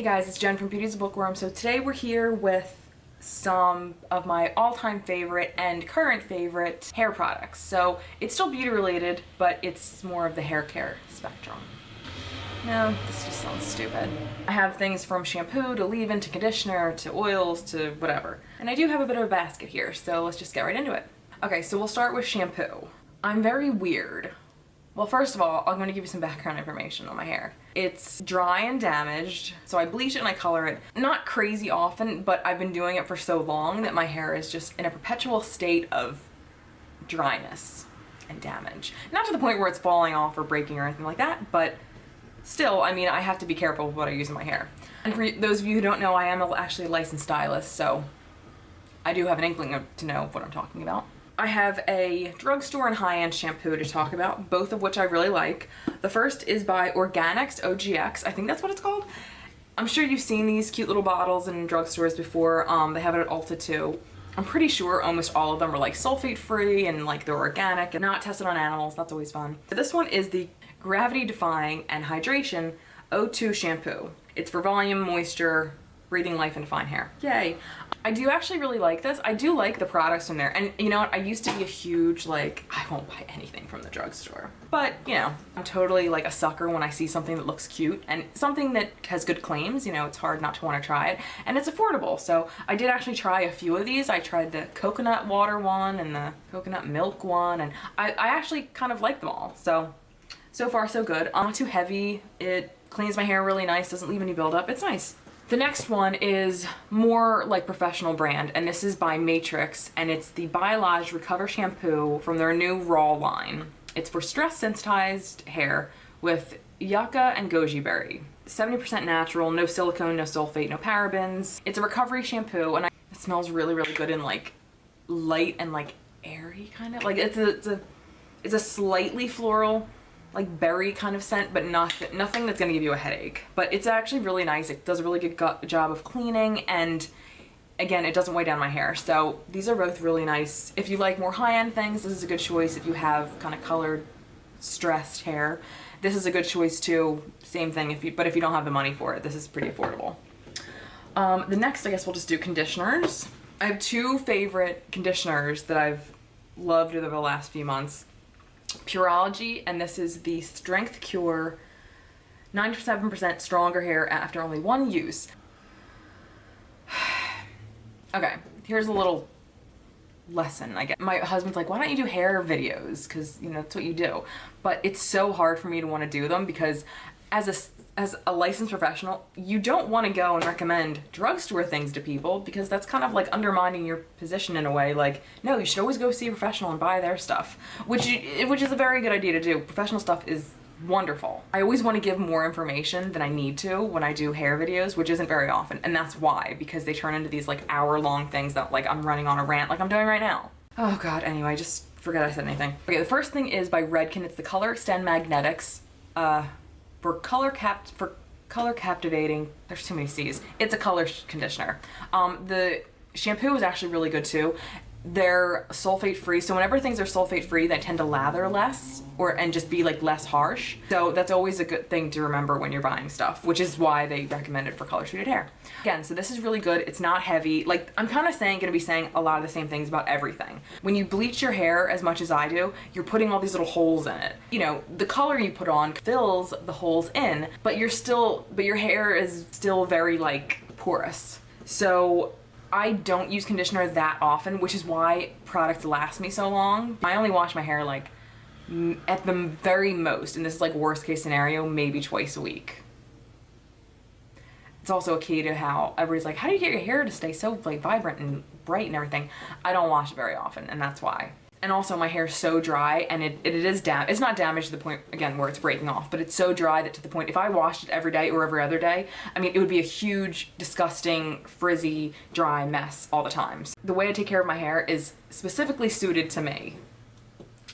Hey guys, it's Jen from Beauty's a Bookworm. So today we're here with some of my all-time favorite and current favorite hair products. So it's still beauty related, but it's more of the hair care spectrum. No, this just sounds stupid. I have things from shampoo to leave-in to conditioner to oils to whatever. And I do have a bit of a basket here, so let's just get right into it. Okay, so we'll start with shampoo. I'm very weird. Well, first of all, I'm going to give you some background information on my hair. It's dry and damaged, so I bleach it and I color it. Not crazy often, but I've been doing it for so long that my hair is just in a perpetual state of dryness and damage. Not to the point where it's falling off or breaking or anything like that, but still, I mean, I have to be careful with what I use in my hair. And for those of you who don't know, I am actually a licensed stylist, so I do have an inkling to know what I'm talking about. I have a drugstore and high-end shampoo to talk about, both of which I really like. The first is by Organics OGX, I think that's what it's called. I'm sure you've seen these cute little bottles in drugstores before. They have it at Ulta too. I'm pretty sure almost all of them are like sulfate-free and like they're organic and not tested on animals. That's always fun. This one is the Gravity Defying and Hydration O2 shampoo. It's for volume, moisture, breathing life into fine hair. Yay. I do actually really like this. I do like the products in there. And you know what? I used to be a huge, like, I won't buy anything from the drugstore. But, you know, I'm totally like a sucker when I see something that looks cute and something that has good claims. You know, it's hard not to want to try it. And it's affordable. So I did actually try a few of these. I tried the coconut water one and the coconut milk one. And I actually kind of like them all. So far so good. Not too heavy. It cleans my hair really nice. Doesn't leave any buildup. It's nice. The next one is more like professional brand, and this is by Matrix, and it's the Biolage Recover Shampoo from their new Raw line. It's for stress-sensitized hair with yucca and goji berry. 70% natural, no silicone, no sulfate, no parabens. It's a recovery shampoo, and it smells really, really good and like light and like airy kind of. Like it's a slightly floral, like berry kind of scent, but nothing that's gonna give you a headache. But it's actually really nice. It does a really good job of cleaning, and again, it doesn't weigh down my hair. So these are both really nice. If you like more high-end things, this is a good choice. If you have kind of colored, stressed hair, this is a good choice too. Same thing, but if you don't have the money for it, this is pretty affordable. The next, I guess we'll just do conditioners. I have two favorite conditioners that I've loved over the last few months. Pureology, and this is the Strength Cure 97% stronger hair after only one use. Okay, here's a little lesson I get. My husband's like, why don't you do hair videos? Because, you know, that's what you do. But it's so hard for me to want to do them because as a licensed professional, you don't want to go and recommend drugstore things to people because that's kind of like undermining your position in a way. Like, no, you should always go see a professional and buy their stuff, which is a very good idea to do. Professional stuff is wonderful. I always want to give more information than I need to when I do hair videos, which isn't very often, and that's why, because they turn into these like hour-long things that like I'm running on a rant like I'm doing right now. Oh god, anyway, just forget I said anything. Okay, the first thing is by Redken. It's the Color Extend Magnetics. For color captivating, there's too many C's. It's a color conditioner. The shampoo is actually really good too. They're sulfate free, so whenever things are sulfate free, they tend to lather less and just be like less harsh. So that's always a good thing to remember when you're buying stuff, which is why they recommend it for color treated hair. Again, so this is really good. It's not heavy. Like, I'm kind of gonna be saying a lot of the same things about everything. When you bleach your hair as much as I do, you're putting all these little holes in it. You know, the color you put on fills the holes in, but your hair is still very like porous. So I don't use conditioner that often, which is why products last me so long. I only wash my hair like at the very most, and this is like worst case scenario, maybe twice a week. It's also a key to how everybody's like, how do you get your hair to stay so like vibrant and bright and everything? I don't wash it very often, and that's why. And also my hair's so dry, and it is it's not damaged to the point, again, where it's breaking off, but it's so dry that to the point, if I washed it every day or every other day, I mean, it would be a huge, disgusting, frizzy, dry mess all the time. So the way I take care of my hair is specifically suited to me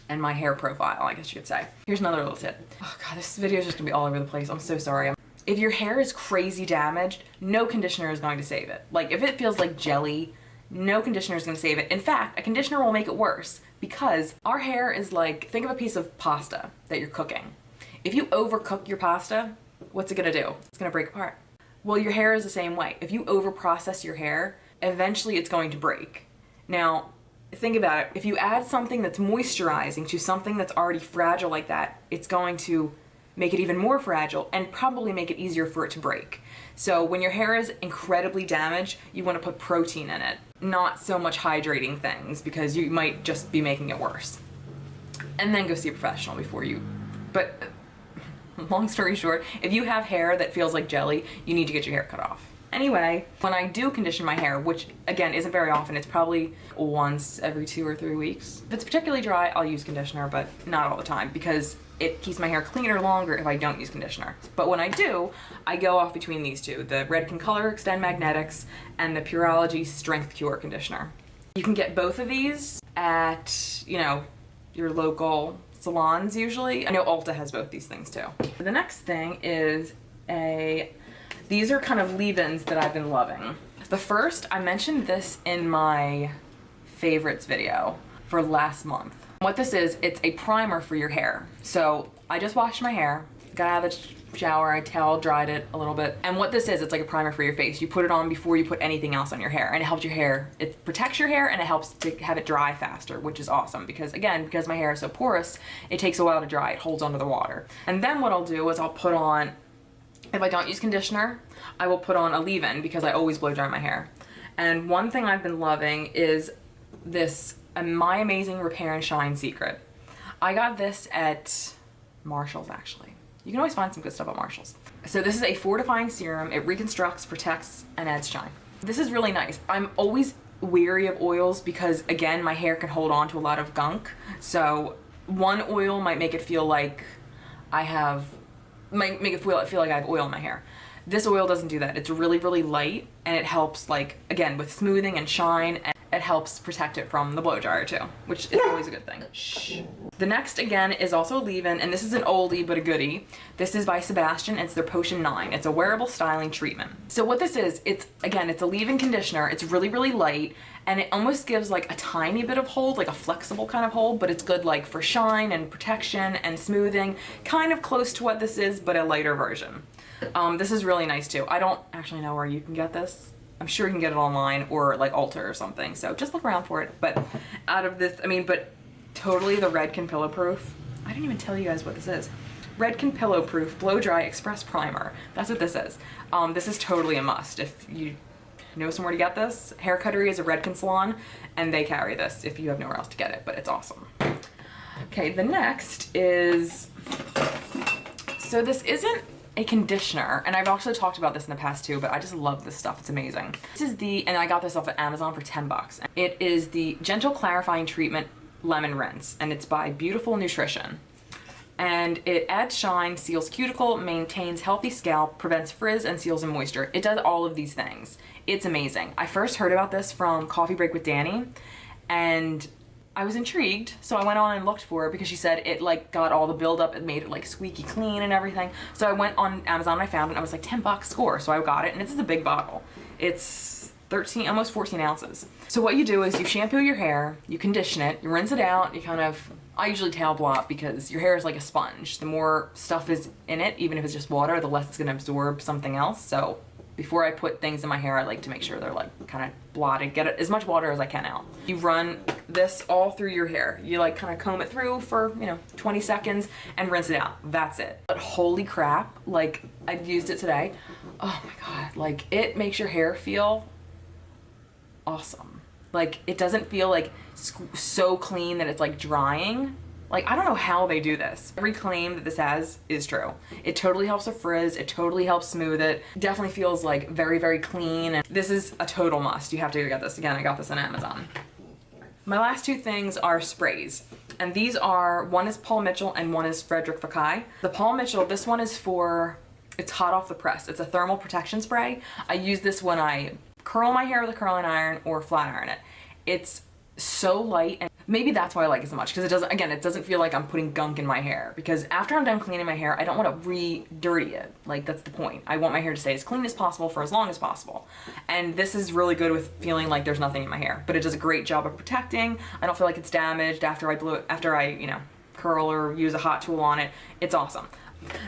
and my hair profile, I guess you could say. Here's another little tip. Oh god, this video is just gonna be all over the place. I'm so sorry. If your hair is crazy damaged, no conditioner is going to save it. Like, if it feels like jelly, no conditioner is going to save it. In fact, a conditioner will make it worse because our hair is like, think of a piece of pasta that you're cooking. If you overcook your pasta, what's it going to do? It's going to break apart. Well, your hair is the same way. If you over-process your hair, eventually it's going to break. Now, think about it. If you add something that's moisturizing to something that's already fragile like that, it's going to make it even more fragile and probably make it easier for it to break. So when your hair is incredibly damaged, you want to put protein in it, not so much hydrating things, because you might just be making it worse. And then go see a professional before you, but long story short, if you have hair that feels like jelly, you need to get your hair cut off. Anyway, when I do condition my hair, which again isn't very often, it's probably once every 2 or 3 weeks. If it's particularly dry, I'll use conditioner, but not all the time, because it keeps my hair cleaner longer if I don't use conditioner. But when I do, I go off between these two, the Redken Color Extend Magnetics and the Pureology Strength Cure Conditioner. You can get both of these at, you know, your local salons usually. I know Ulta has both these things too. The next thing is these are kind of leave-ins that I've been loving. The first, I mentioned this in my favorites video for last month. What this is, it's a primer for your hair. So I just washed my hair, got out of the shower, I towel dried it a little bit. And what this is, it's like a primer for your face. You put it on before you put anything else on your hair, and it helps your hair. It protects your hair and it helps to have it dry faster, which is awesome because again, because my hair is so porous, it takes a while to dry. It holds onto the water. And then what I'll do is I'll put on, if I don't use conditioner, I will put on a leave-in because I always blow dry my hair. And one thing I've been loving is this My Amazing Repair and Shine Secret. I got this at Marshall's actually. You can always find some good stuff at Marshall's. So this is a fortifying serum. It reconstructs, protects, and adds shine. This is really nice. I'm always weary of oils because again, my hair can hold on to a lot of gunk. So one oil might make it feel like might make it feel like I have oil in my hair. This oil doesn't do that. It's really, really light, and it helps, like, again, with smoothing and shine, and it helps protect it from the blow dryer too, which is always a good thing. Shh. The next, again, is also a leave-in, and this is an oldie but a goodie. This is by Sebastian. It's their Potion 9. It's a wearable styling treatment. So what this is, it's a leave-in conditioner. It's really, really light, and it almost gives like a tiny bit of hold, like a flexible kind of hold, but it's good like for shine and protection and smoothing, kind of close to what this is, but a lighter version. This is really nice too. I don't actually know where you can get this. I'm sure you can get it online or like Ulta or something, so just look around for it. But out of this, but totally the Redken Pillow Proof. I didn't even tell you guys what this is. Redken Pillow Proof Blow Dry Express Primer. That's what this is. This is totally a must. If you know somewhere to get this, Hair Cuttery is a Redken salon, and they carry this if you have nowhere else to get it, but it's awesome. Okay, the next is, so this isn't a conditioner, and I've actually talked about this in the past too, but I just love this stuff. It's amazing. This is and I got this off of Amazon for 10 bucks. It is the Gentle Clarifying Treatment Lemon Rinse, and it's by Beautiful Nutrition. And it adds shine, seals cuticle, maintains healthy scalp, prevents frizz, and seals in moisture. It does all of these things. It's amazing. I first heard about this from Coffee Break with Danny, and I was intrigued, so I went on and looked for it because she said it like got all the buildup, it made it like squeaky clean and everything. So I went on Amazon and I found it, and I was like 10 bucks score, so I got it, and this is a big bottle. It's 13, almost 14 ounces. So what you do is you shampoo your hair, you condition it, you rinse it out, you kind of, I usually towel blot because your hair is like a sponge. The more stuff is in it, even if it's just water, the less it's gonna absorb something else. So before I put things in my hair, I like to make sure they're like kind of blotted, get as much water as I can out. You run this all through your hair. You like kind of comb it through for, 20 seconds and rinse it out. That's it. But holy crap, like I used it today. Oh my God, like it makes your hair feel awesome. Like it doesn't feel like so clean that it's like drying. Like, I don't know how they do this. Every claim that this has is true. It totally helps with frizz. It totally helps smooth it. Definitely feels like very, very clean. And this is a total must. You have to get this. Again, I got this on Amazon. My last two things are sprays. And these are, one is Paul Mitchell and one is Frederick Fekkai. The Paul Mitchell, this one is for, it's hot off the press. It's a thermal protection spray. I use this when I curl my hair with a curling iron or flat iron it. It's so light, and maybe that's why I like it so much, because it doesn't feel like I'm putting gunk in my hair, because after I'm done cleaning my hair, I don't want to re-dirty it. Like, that's the point. I want my hair to stay as clean as possible for as long as possible. And this is really good with feeling like there's nothing in my hair, but it does a great job of protecting. I don't feel like it's damaged after I curl or use a hot tool on it. It's awesome.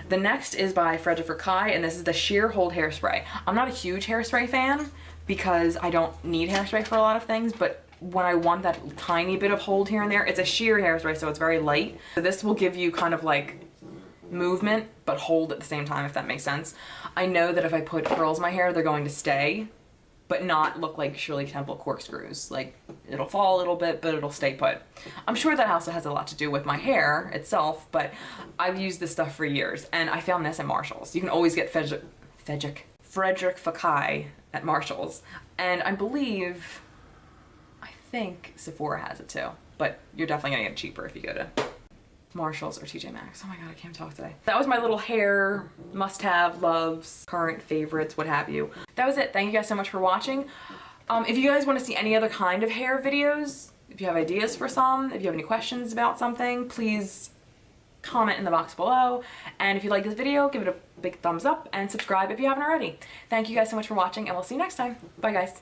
The next is by Frederick Kai, and this is the Sheer Hold Hairspray. I'm not a huge hairspray fan because I don't need hairspray for a lot of things, but when I want that tiny bit of hold here and there, it's a sheer hairspray, so it's very light. So this will give you kind of like movement, but hold at the same time, if that makes sense. I know that if I put curls in my hair, they're going to stay, but not look like Shirley Temple corkscrews. Like, it'll fall a little bit, but it'll stay put. I'm sure that also has a lot to do with my hair itself, but I've used this stuff for years, and I found this at Marshall's. You can always get Frederick Kai at Marshall's, and I think Sephora has it too, but you're definitely gonna get it cheaper if you go to Marshall's or TJ Maxx. Oh my god, I can't talk today. That was my little hair must-have, loves, current favorites, what have you. That was it. Thank you guys so much for watching. If you guys want to see any other kind of hair videos, if you have ideas for some, if you have any questions about something, please comment in the box below. And if you like this video, give it a big thumbs up and subscribe if you haven't already. Thank you guys so much for watching, and we'll see you next time. Bye guys.